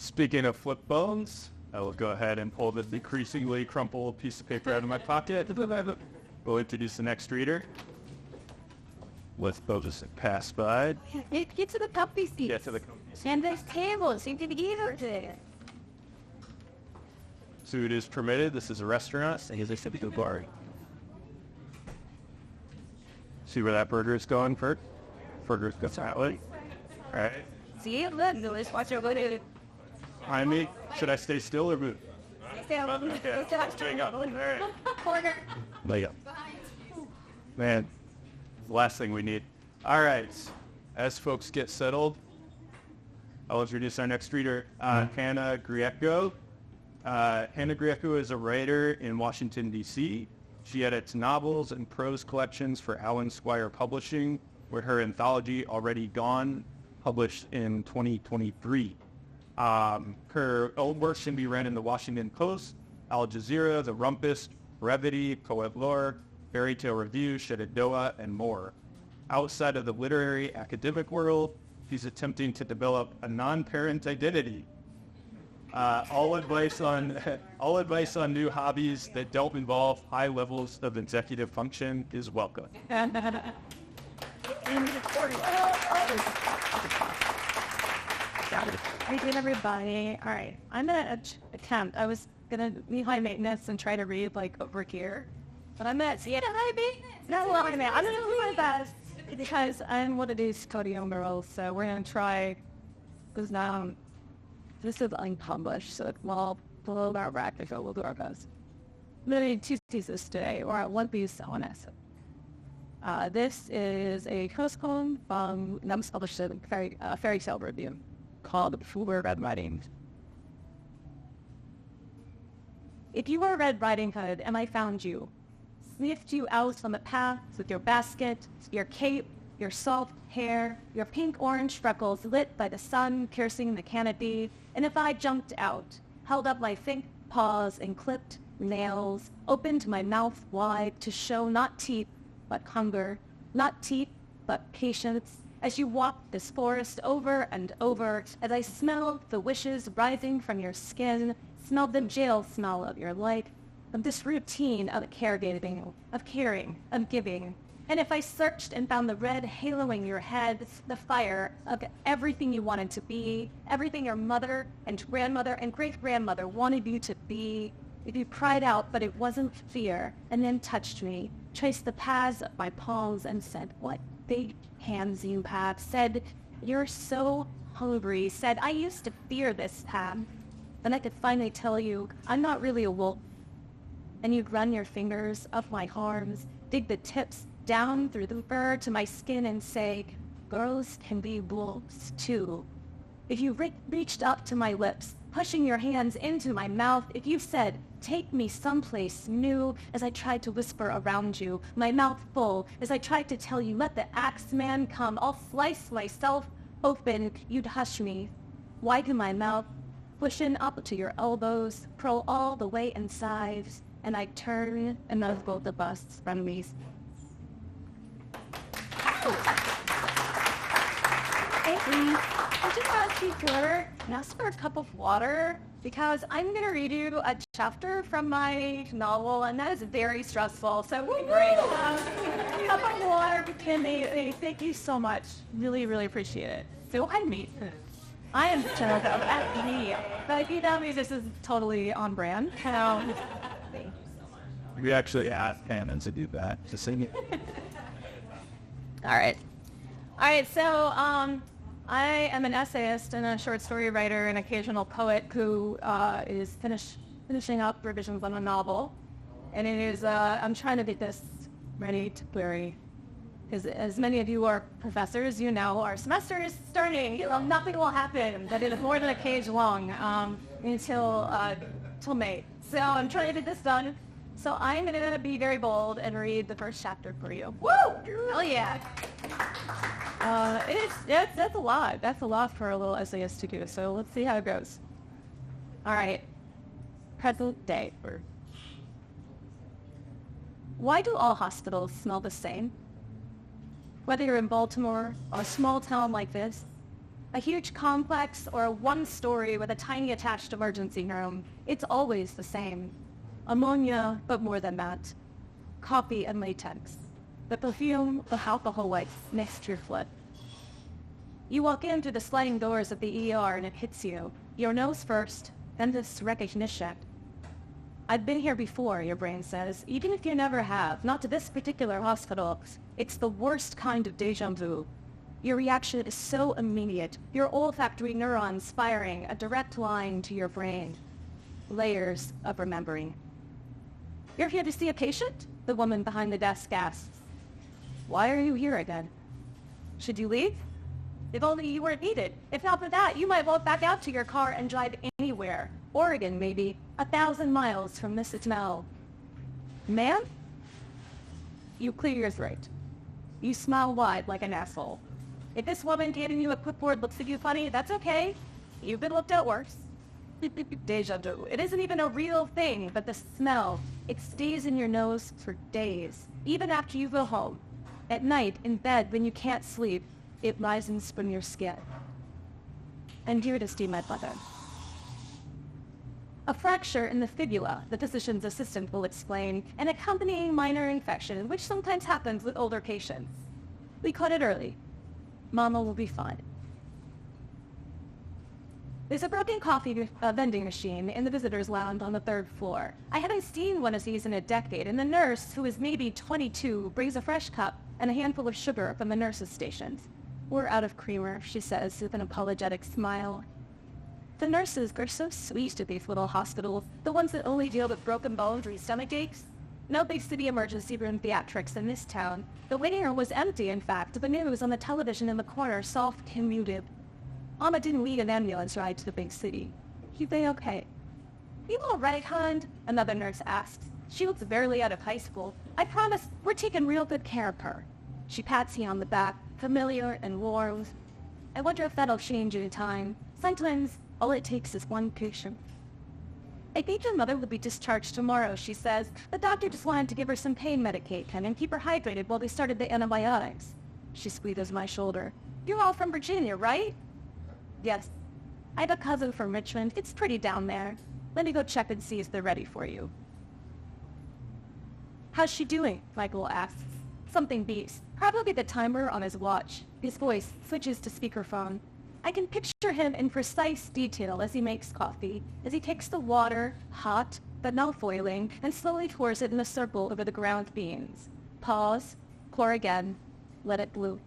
Speaking of flip bones, I will go ahead and pull this increasingly crumpled piece of paper out of my pocket. We'll introduce the next reader. Let's focus and pass by. Get to the comfy seats. Get to the comfy seats. And this table seems to be everything. Food is permitted. This is a restaurant. See where that burger is going, Bert? Burger's going that way. All right. See, look, let's watch our video. Behind me. Should I stay still or move? Stay up. Staying up. All right. Corner. Lay up. Man, the last thing we need. All right. As folks get settled, I'll introduce our next reader, Hannah Grieco. Hannah Grieco is a writer in Washington, D.C. She edits novels and prose collections for Allen Squire Publishing, with her anthology Already Gone, published in 2023. Her old works can be read in the Washington Post, Al Jazeera, The Rumpus, Brevity, Poet Lore, Fairy Tale Review, Shenandoah, and more. Outside of the literary academic world, she's attempting to develop a non-parent identity. All advice on new hobbies that don't involve high levels of executive function is welcome. Hey, good everybody. All right, I'm gonna attempt. I was gonna be high maintenance and try to read like over here, but I'm at high maintenance. No, well, I'm gonna do my best because I'm one of these Codium girls. So we're gonna try. Because now this is unpublished, so we'll below our bracket, so we'll do our best. I'm gonna read two pieces today, or one piece on it. This is a postcard from that was published in Fairy Tale Review called Fuller Red Riding. If you were Red Riding Hood and I found you, sniffed you out on the path with your basket, your cape, your soft hair, your pink-orange freckles lit by the sun piercing the canopy, and if I jumped out, held up my thick paws and clipped nails, opened my mouth wide to show not teeth, but hunger, not teeth, but patience, as you walked this forest over and over, as I smelled the wishes rising from your skin, smelled the jail smell of your life, of this routine of caregiving, of caring, of giving. And if I searched and found the red haloing your head, the fire of everything you wanted to be, everything your mother and grandmother and great-grandmother wanted you to be, if you cried out but it wasn't fear, and then touched me, traced the paths of my palms and said, what big hands you have, said, you're so hungry, said, I used to fear this path. Then I could finally tell you, I'm not really a wolf. And you'd run your fingers up my arms, dig the tips down through the fur to my skin and say, girls can be wolves too. If you reached up to my lips, pushing your hands into my mouth, if you said, take me someplace new, as I tried to whisper around you, my mouth full, as I tried to tell you, let the axe man come, I'll slice myself open, you'd hush me, widen my mouth, pushing up to your elbows, curl all the way inside, and I'd turn and both the busts from me. I just asked you for ask for a cup of water because I'm going to read you a chapter from my novel, and that is very stressful. So great. Cup of water, McKinley. Thank you so much. Really, really appreciate it. So I am terrible at me. But if you tell me this is totally on brand. We actually asked Hannah to do that, to sing it. All right, so I am an essayist and a short story writer and occasional poet who is finishing up revisions on a novel. And it is, I'm trying to get this ready to query. Because as many of you are professors, you know our semester is starting. Nothing will happen that is more than a page long until May. So I'm trying to get this done. So I'm going to be very bold and read the first chapter for you. Woo! Hell yeah! That's a lot. That's a lot for a little essayist to do. So let's see how it goes. All right. Present day. Why do all hospitals smell the same? Whether you're in Baltimore or a small town like this, A huge complex or a one-story with a tiny attached emergency room. It's always the same. Ammonia, but more than that. Coffee and latex. The perfume of alcohol wipes next to your foot. You walk in through the sliding doors of the ER and it hits you. Your nose first, then this recognition. I've been here before, your brain says, even if you never have, not to this particular hospital. It's the worst kind of deja vu. Your reaction is so immediate, your olfactory neurons firing a direct line to your brain. Layers of remembering. You're here to see a patient? The woman behind the desk asks. Why are you here again? Should you leave? If only you weren't needed. If not for that, you might walk back out to your car and drive anywhere. Oregon, maybe. 1,000 miles from this smell. Ma'am? You clear your throat. You smile wide like an asshole. If this woman handing you a clipboard looks at you funny, that's okay. You've been looked at worse. Deja vu. It isn't even a real thing, but the smell, it stays in your nose for days. Even after you go home. At night, in bed, when you can't sleep, it risens from your skin. And here to steam my butter. A fracture in the fibula, the physician's assistant will explain, an accompanying minor infection, which sometimes happens with older patients. We caught it early. Mama will be fine. There's a broken coffee vending machine in the visitor's lounge on the 3rd floor. I haven't seen one of these in a decade, and the nurse, who is maybe 22, brings a fresh cup and a handful of sugar from the nurse's stations. We're out of creamer, she says with an apologetic smile. The nurses are so sweet at these little hospitals, the ones that only deal with broken bones or stomach aches. No big city emergency room theatrics in this town. The waiting room was empty, in fact. The news on the television in the corner soft and muted. Mama didn't need an ambulance ride to the big city. You be okay? You all right, hon? Another nurse asks. She looks barely out of high school. I promise we're taking real good care of her. She pats me on the back, familiar and warm. I wonder if that'll change in time. Sometimes all it takes is one patient. I think your mother will be discharged tomorrow, she says. The doctor just wanted to give her some pain medication and keep her hydrated while they started the antibiotics. She squeezes my shoulder. You're all from Virginia, right? Yes. I have a cousin from Richmond. It's pretty down there. Let me go check and see if they're ready for you. How's she doing? Michael asks. Something beeps. Probably the timer on his watch. His voice switches to speakerphone. I can picture him in precise detail as he makes coffee, as he takes the water, hot, but not boiling, and slowly pours it in a circle over the ground beans. Pause, pour again, let it bloom.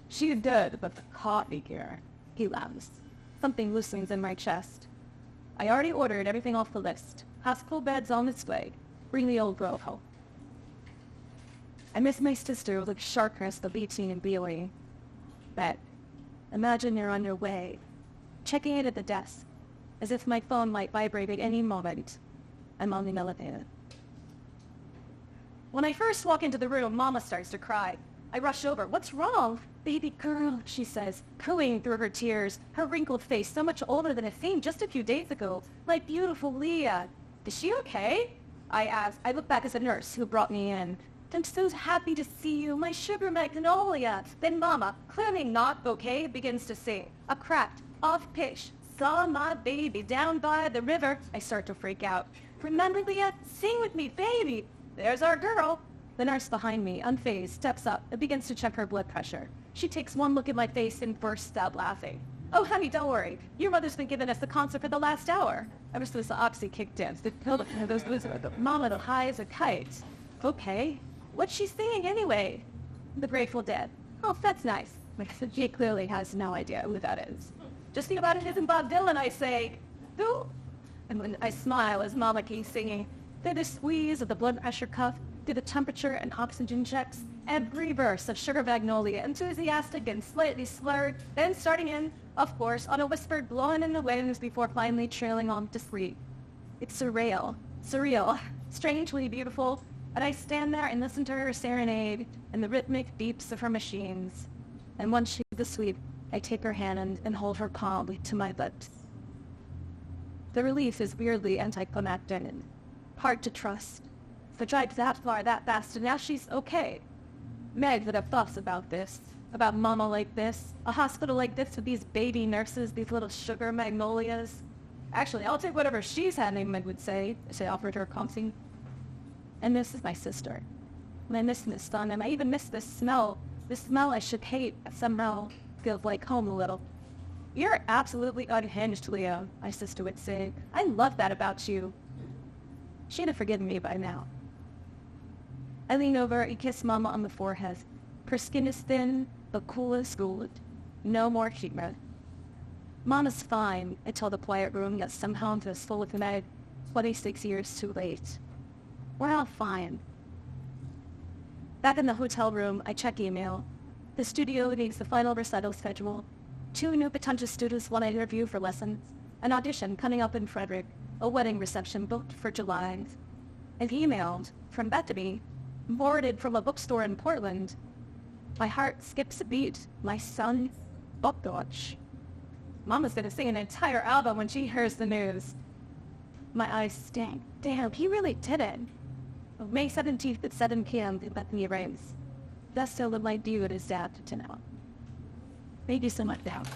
She's good, but the coffee here, he laughs. Something loosens in my chest. I already ordered everything off the list. Hospital bed's on its way. Bring the old girl home. I miss my sister with the sharpness of eating and beeling. But imagine you're on your way, checking in at the desk, as if my phone might vibrate at any moment. I'm on the elevator. When I first walk into the room, Mama starts to cry. I rush over. What's wrong? Baby girl, she says, cooing through her tears, her wrinkled face so much older than it seemed just a few days ago. My beautiful Leah. Is she okay? I ask. I look back as a nurse who brought me in. I'm so happy to see you, my sugar magnolia. Then Mama, clearly not okay, begins to sing. A cracked, off-pitch, saw my baby down by the river. I start to freak out. Remember, Leah? Sing with me, baby. There's our girl. The nurse behind me, unfazed, steps up and begins to check her blood pressure. She takes one look at my face and bursts out laughing. Oh, honey, don't worry. Your mother's been giving us the concert for the last hour. Ever since the oxy kicked in, those Mama, the high as a kite. Okay. What's she singing anyway? The Grateful Dead. Oh, that's nice. She clearly has no idea who that is. Just think about it isn't Bob Dylan, I say. Who? And when I smile as Mama keeps singing, through the squeeze of the blood pressure cuff, through the temperature and oxygen checks, every verse of Sugar Magnolia, enthusiastic and slightly slurred, then starting in, of course, on a whispered blowing in the winds before finally trailing off to sleep. It's surreal, strangely beautiful, and I stand there and listen to her serenade and the rhythmic beeps of her machines. And once she's asleep, I take her hand and hold her palm to my lips. The relief is weirdly anticlimactic and hard to trust. The drive that far, that fast, and now she's okay. Meg would have thoughts about this. about mama like this, a hospital like this with these baby nurses, these little sugar magnolias. Actually, I'll take whatever she's having, I would say, as I offered her coffee. And this is my sister. And I miss Miss Sun, and I even miss this smell. This smell I should hate, but somehow feels like home a little. You're absolutely unhinged, Leo, my sister would say. I love that about you. She'd have forgiven me by now. I lean over and kiss Mama on the forehead. Her skin is thin, but cool as gold. No more humor. Mama's fine, I tell the quiet room that somehow feels full of night, 26 years too late. We're all fine. Back in the hotel room, I check email. The studio needs the final recital schedule. 2 new potential students want to interview for lessons. An audition coming up in Frederick. A wedding reception booked for July. And emailed from Bethany, boarded from a bookstore in Portland. My heart skips a beat. My son, Bokdoch. Mama's gonna sing an entire album when she hears the news. My eyes sting. Damn, he really did it. May 17th at 7 p.m. in Bethany Rains. That's still my due to his dad to know. Thank you so much, Dad.